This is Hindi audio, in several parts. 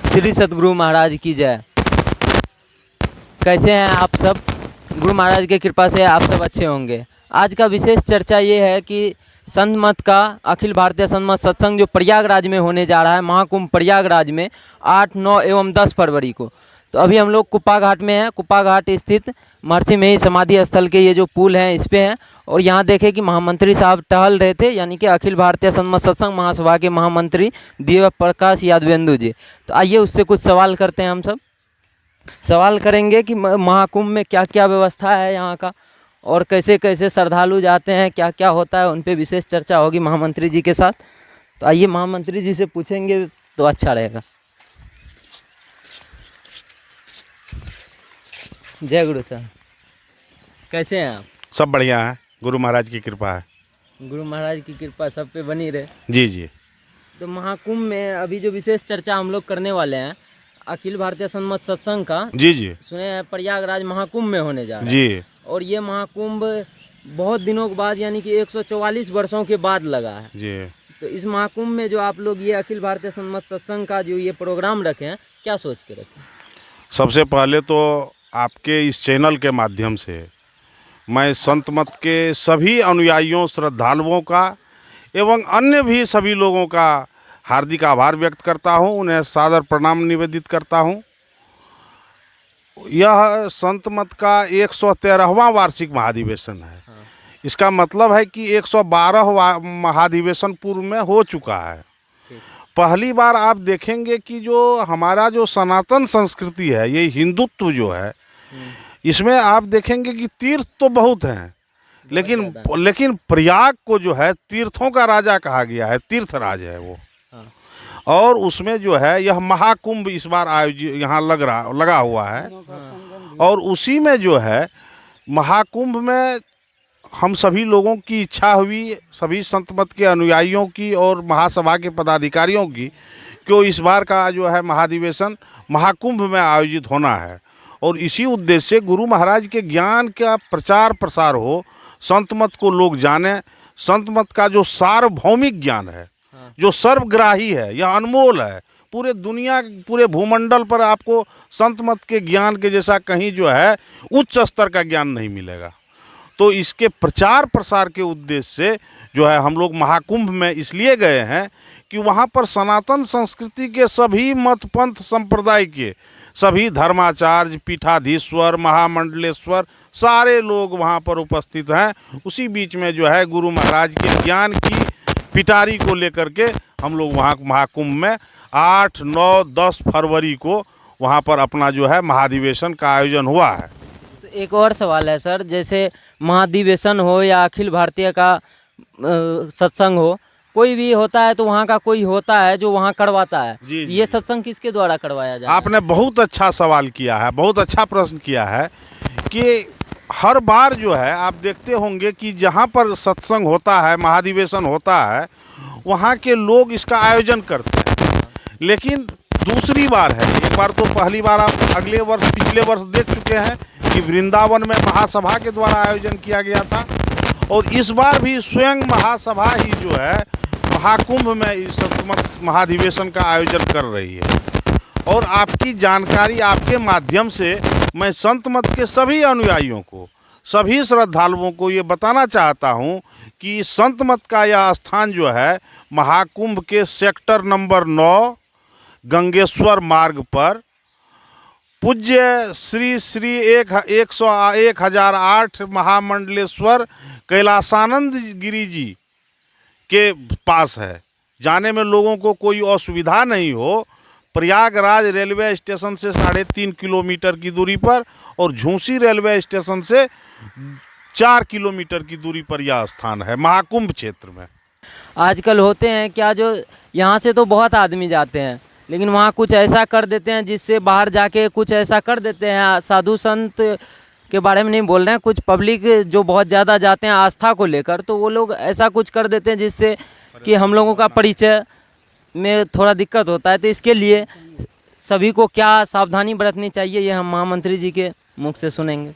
श्री सतगुरु महाराज की जय। कैसे हैं आप सब? गुरु महाराज की कृपा से आप सब अच्छे होंगे। आज का विशेष चर्चा ये है कि संत मत का अखिल भारतीय संत मत सत्संग जो प्रयागराज में होने जा रहा है, महाकुंभ प्रयागराज में 8, 9 एवं 10 फरवरी को। तो अभी हम लोग कुप्पा घाट में हैं। कुप्पा घाट स्थित महर्षि में समाधि स्थल के ये जो पुल हैं इस पे हैं, और यहाँ देखें कि महामंत्री साहब टहल रहे थे, यानी कि अखिल भारतीय संत मत सत्संग महासभा के महामंत्री दिव्य प्रकाश यादवेंदु जी। तो आइए उससे कुछ सवाल करते हैं। हम सब सवाल करेंगे कि महाकुंभ में क्या क्या व्यवस्था है यहाँ का, और कैसे कैसे श्रद्धालु जाते हैं, क्या क्या होता है, उन पे विशेष चर्चा होगी महामंत्री जी के साथ। तो आइए महामंत्री जी से पूछेंगे तो अच्छा रहेगा। जय गुरु सर, कैसे हैं आप? सब बढ़िया है, गुरु महाराज की कृपा है। गुरु महाराज की कृपा सब पे बनी रहे। जी जी। तो महाकुंभ में अभी जो विशेष चर्चा हम लोग करने वाले हैं अखिल भारतीय संत मत सत्संग का, जी जी। सुने हैं प्रयागराज महाकुंभ में होने जा रहा है। जी। और ये महाकुंभ बहुत दिनों के बाद, यानी कि 144 वर्षों के बाद लगा है जी। तो इस महाकुंभ में जो आप लोग ये अखिल भारतीय संत मत सत्संग का जो ये प्रोग्राम रखे हैं, क्या सोच के रखे? सबसे पहले तो आपके इस चैनल के माध्यम से मैं संत मत के सभी अनुयायियों, श्रद्धालुओं का एवं अन्य भी सभी लोगों का हार्दिक आभार व्यक्त करता हूं, उन्हें सादर प्रणाम निवेदित करता हूं। यह संत मत का 113वां वार्षिक महाधिवेशन है। इसका मतलब है कि 112 महाधिवेशन पूर्व में हो चुका है। पहली बार आप देखेंगे कि जो हमारा जो सनातन संस्कृति है, ये हिंदुत्व जो है, इसमें आप देखेंगे कि तीर्थ तो बहुत हैं, लेकिन प्रयाग को जो है तीर्थों का राजा कहा गया है, तीर्थराज है वो। और उसमें जो है यह महाकुंभ इस बार आयोजित यहाँ लगा हुआ है। और उसी में जो है महाकुंभ में हम सभी लोगों की इच्छा हुई, सभी संत मत के अनुयायियों की और महासभा के पदाधिकारियों की, कि इस बार का जो है महाधिवेशन महाकुंभ में आयोजित होना है। और इसी उद्देश्य से गुरु महाराज के ज्ञान का प्रचार प्रसार हो, संत मत को लोग जाने। संत मत का जो सार्वभौमिक ज्ञान है, जो सर्वग्राही है, यह अनमोल है। पूरे दुनिया, पूरे भूमंडल पर आपको संत मत के ज्ञान के जैसा कहीं जो है उच्च स्तर का ज्ञान नहीं मिलेगा। तो इसके प्रचार प्रसार के उद्देश्य से जो है हम लोग महाकुंभ में इसलिए गए हैं कि वहाँ पर सनातन संस्कृति के सभी मत पंथ संप्रदाय के सभी धर्माचार्य, पीठाधीश्वर, महामंडलेश्वर सारे लोग वहाँ पर उपस्थित हैं। उसी बीच में जो है गुरु महाराज के ज्ञान की पिटारी को लेकर के हम लोग वहाँ महाकुंभ में 8, 9, 10 फरवरी को वहाँ पर अपना जो है महाधिवेशन का आयोजन हुआ है। तो एक और सवाल है सर, जैसे महाधिवेशन हो या अखिल भारतीय का सत्संग हो, कोई भी होता है तो वहाँ का कोई होता है जो वहाँ करवाता है। जी, जी, ये सत्संग किसके द्वारा करवाया जाता है? आपने बहुत अच्छा सवाल किया है, बहुत अच्छा प्रश्न किया है कि हर बार जो है आप देखते होंगे कि जहाँ पर सत्संग होता है, महाधिवेशन होता है, वहाँ के लोग इसका आयोजन करते हैं। लेकिन दूसरी बार है, एक बार तो पहली बार आप पिछले वर्ष देख चुके हैं कि वृंदावन में महासभा के द्वारा आयोजन किया गया था, और इस बार भी स्वयं महासभा ही जो है महाकुंभ में इस संत मत महाधिवेशन का आयोजन कर रही है। और आपकी जानकारी, आपके माध्यम से मैं संत मत के सभी अनुयायियों को, सभी श्रद्धालुओं को ये बताना चाहता हूँ कि संत मत का यह स्थान जो है महाकुंभ के सेक्टर नंबर 9 गंगेश्वर मार्ग पर पूज्य श्री श्री 1008 महामंडलेश्वर कैलासानंद गिरी जी के पास है। जाने में लोगों को कोई असुविधा नहीं हो। प्रयागराज रेलवे स्टेशन से 3.5 किलोमीटर की दूरी पर और झूसी रेलवे स्टेशन से 4 किलोमीटर की दूरी पर यह स्थान है महाकुंभ क्षेत्र में। आजकल होते हैं क्या, जो यहाँ से तो बहुत आदमी जाते हैं, लेकिन वहाँ कुछ ऐसा कर देते हैं जिससे बाहर जाके कुछ ऐसा कर देते हैं। साधु संत के बारे में नहीं बोल रहे हैं, कुछ पब्लिक जो बहुत ज़्यादा जाते हैं आस्था को लेकर, तो वो लोग ऐसा कुछ कर देते हैं जिससे कि हम लोगों का परिचय में थोड़ा दिक्कत होता है। तो इसके लिए सभी को क्या सावधानी बरतनी चाहिए, ये हम महामंत्री जी के मुख से सुनेंगे।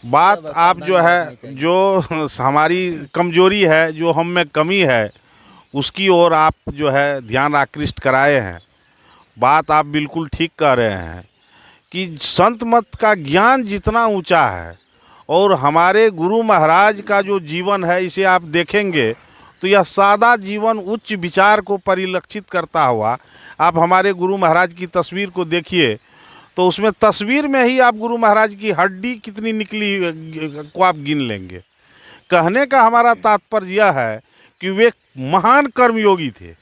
बात आप जो है, जो हमारी कमजोरी है, जो हम में कमी है, उसकी ओर आप जो है ध्यान आकृष्ट कराए हैं। बात आप बिल्कुल ठीक कह रहे हैं कि संत मत का ज्ञान जितना ऊंचा है और हमारे गुरु महाराज का जो जीवन है, इसे आप देखेंगे तो यह सादा जीवन उच्च विचार को परिलक्षित करता हुआ। आप हमारे गुरु महाराज की तस्वीर को देखिए तो उसमें तस्वीर में ही आप गुरु महाराज की हड्डी कितनी निकली को आप गिन लेंगे। कहने का हमारा तात्पर्य यह है कि वे महान कर्मयोगी थे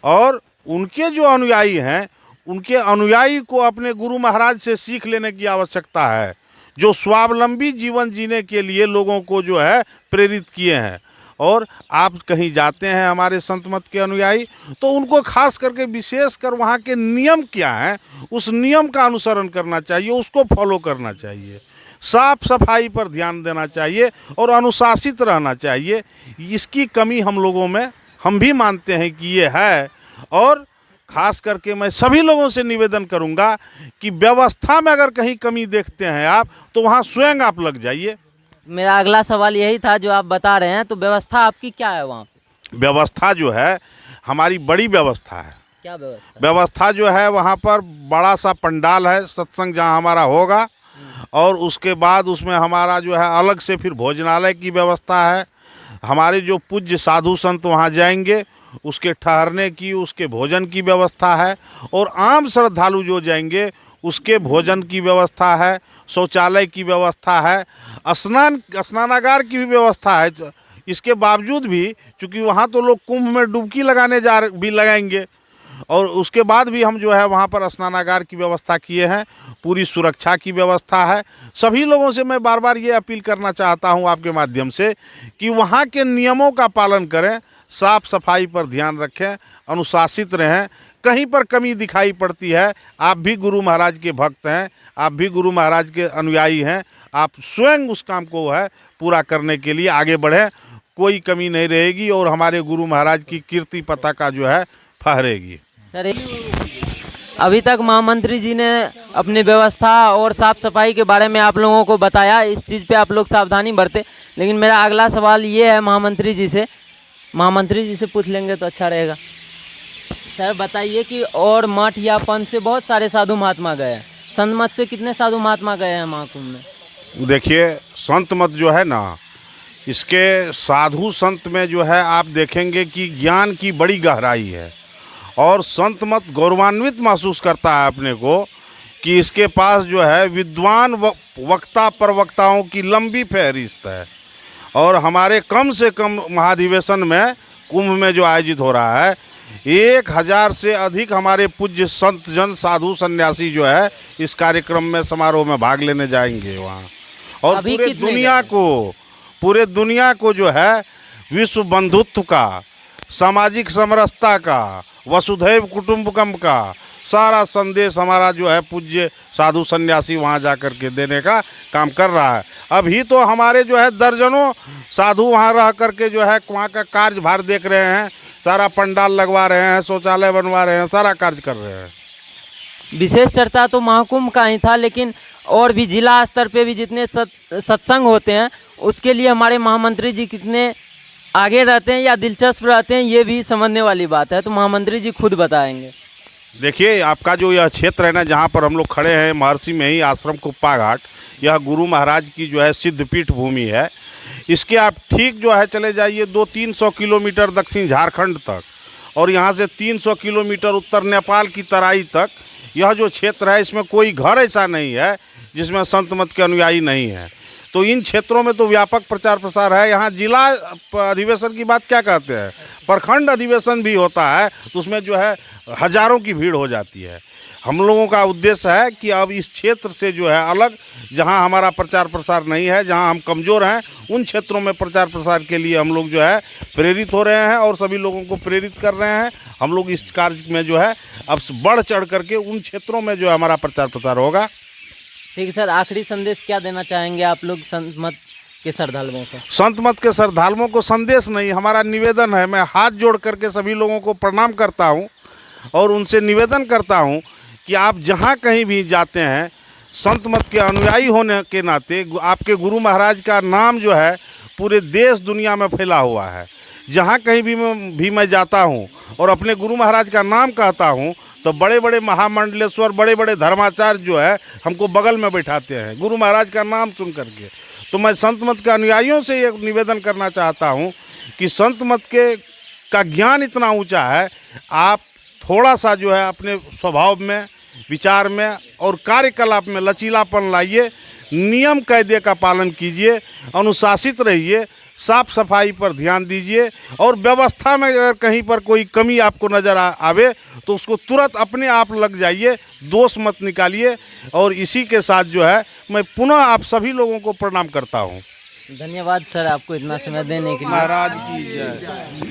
और उनके जो अनुयायी हैं, उनके अनुयायी को अपने गुरु महाराज से सीख लेने की आवश्यकता है, जो स्वावलंबी जीवन जीने के लिए लोगों को जो है प्रेरित किए हैं। और आप कहीं जाते हैं हमारे संत मत के अनुयायी, तो उनको खास करके विशेष कर वहाँ के नियम क्या हैं, उस नियम का अनुसरण करना चाहिए, उसको फॉलो करना चाहिए, साफ सफाई पर ध्यान देना चाहिए और अनुशासित रहना चाहिए। इसकी कमी हम लोगों में, हम भी मानते हैं कि ये है। और खास करके मैं सभी लोगों से निवेदन करूंगा कि व्यवस्था में अगर कहीं कमी देखते हैं आप, तो वहाँ स्वयं आप लग जाइए। मेरा अगला सवाल यही था जो आप बता रहे हैं, तो व्यवस्था आपकी क्या है वहाँ? व्यवस्था जो है हमारी बड़ी व्यवस्था है। क्या व्यवस्था? व्यवस्था जो है वहाँ पर बड़ा सा पंडाल है, सत्संग जहाँ हमारा होगा, और उसके बाद उसमें हमारा जो है अलग से फिर भोजनालय की व्यवस्था है। हमारे जो पूज्य साधु संत वहाँ जाएंगे, उसके ठहरने की, उसके भोजन की व्यवस्था है। और आम श्रद्धालु जो जाएंगे उसके भोजन की व्यवस्था है, शौचालय की व्यवस्था है, स्नानागार की भी व्यवस्था है। इसके बावजूद भी चूँकि वहाँ तो लोग कुंभ में डुबकी लगाने भी लगाएंगे, और उसके बाद भी हम जो है वहाँ पर स्नानागार की व्यवस्था किए हैं, पूरी सुरक्षा की व्यवस्था है। सभी लोगों से मैं बार बार ये अपील करना चाहता हूँ आपके माध्यम से कि वहाँ के नियमों का पालन करें, साफ सफाई पर ध्यान रखें, अनुशासित रहें। कहीं पर कमी दिखाई पड़ती है, आप भी गुरु महाराज के भक्त हैं, आप भी गुरु महाराज के अनुयायी हैं, आप स्वयं उस काम को है पूरा करने के लिए आगे बढ़ें। कोई कमी नहीं रहेगी और हमारे गुरु महाराज की कीर्ति पताका जो है फहरेगी। सर, अभी तक महामंत्री जी ने अपनी व्यवस्था और साफ़ सफाई के बारे में आप लोगों को बताया, इस चीज़ पे आप लोग सावधानी बरतें। लेकिन मेरा अगला सवाल ये है महामंत्री जी से पूछ लेंगे तो अच्छा रहेगा। सर बताइए कि और मठ या पंथ से बहुत सारे साधु महात्मा गए हैं, संत मत से कितने साधु महात्मा गए हैं महाकुंभ में? देखिए, संत मत जो है ना, इसके साधु संत में जो है आप देखेंगे कि ज्ञान की बड़ी गहराई है, और संत मत गौरवान्वित महसूस करता है अपने को कि इसके पास जो है विद्वान वक्ता प्रवक्ताओं की लंबी फहरिस्त है। और हमारे कम से कम महाधिवेशन में, कुंभ में जो आयोजित हो रहा है, 1000 से अधिक हमारे पूज्य संत जन साधु सन्यासी जो है इस कार्यक्रम में, समारोह में भाग लेने जाएंगे वहाँ। और पूरे दुनिया को जो है विश्व बंधुत्व का, सामाजिक समरसता का, वसुधैव कुटुंबकम का सारा संदेश हमारा जो है पूज्य साधु सन्यासी वहाँ जा कर के देने का काम कर रहा है। अभी तो हमारे जो है दर्जनों साधु वहाँ रह कर के जो है वहाँ का कार्यभार देख रहे हैं, सारा पंडाल लगवा रहे हैं, शौचालय बनवा रहे हैं, सारा कार्य कर रहे हैं। विशेष चर्चा तो महाकुंभ का ही था, लेकिन और भी जिला स्तर पे भी जितने सत्संग होते हैं उसके लिए हमारे महामंत्री जी कितने आगे रहते हैं या दिलचस्प रहते हैं, ये भी समझने वाली बात है। तो महामंत्री जी खुद बताएंगे। देखिए, आपका जो यह क्षेत्र है ना, जहाँ पर हम लोग खड़े हैं, महर्षि में ही आश्रम कुप्पा घाट, यह गुरु महाराज की जो है सिद्धपीठ भूमि है। इसके आप ठीक जो है चले जाइए 200-300 किलोमीटर दक्षिण झारखंड तक, और यहाँ से 300 किलोमीटर उत्तर नेपाल की तराई तक यह जो क्षेत्र है, इसमें कोई घर ऐसा नहीं है जिसमें संत मत के अनुयायी नहीं है। तो इन क्षेत्रों में तो व्यापक प्रचार प्रसार है। यहाँ जिला अधिवेशन की बात क्या कहते हैं, प्रखंड अधिवेशन भी होता है, तो उसमें जो है हजारों की भीड़ हो जाती है। हम लोगों का उद्देश्य है कि अब इस क्षेत्र से जो है अलग, जहां हमारा प्रचार प्रसार नहीं है, जहां हम कमज़ोर हैं, उन क्षेत्रों में प्रचार प्रसार के लिए हम लोग जो है प्रेरित हो रहे हैं और सभी लोगों को प्रेरित कर रहे हैं। हम लोग इस कार्य में जो है अब बढ़ चढ़ करके उन क्षेत्रों में जो है हमारा प्रचार प्रसार होगा। ठीक है सर, आखिरी संदेश क्या देना चाहेंगे आप लोग संत मत के श्रद्धालुओं को? संत मत के श्रद्धालुओं को संदेश नहीं, हमारा निवेदन है। मैं हाथ जोड़ करके सभी लोगों को प्रणाम करता हूँ और उनसे निवेदन करता हूँ कि आप जहाँ कहीं भी जाते हैं, संत मत के अनुयायी होने के नाते आपके गुरु महाराज का नाम जो है पूरे देश दुनिया में फैला हुआ है। जहाँ कहीं भी मैं जाता हूँ और अपने गुरु महाराज का नाम कहता हूँ, तो बड़े बड़े महामंडलेश्वर, बड़े बड़े धर्माचार्य जो है हमको बगल में बैठाते हैं गुरु महाराज का नाम सुन करके। तो मैं संत मत के अनुयायियों से ये निवेदन करना चाहता हूँ कि संत मत के का ज्ञान इतना ऊंचा है, आप थोड़ा सा जो है अपने स्वभाव में, विचार में और कार्यकलाप में लचीलापन लाइए, नियम कायदे का पालन कीजिए, अनुशासित रहिए, साफ सफाई पर ध्यान दीजिए और व्यवस्था में अगर कहीं पर कोई कमी आपको नज़र आवे तो उसको तुरंत अपने आप लग जाइए, दोष मत निकालिए। और इसी के साथ जो है मैं पुनः आप सभी लोगों को प्रणाम करता हूँ। धन्यवाद सर, आपको इतना समय देने के लिए। महाराज की जय।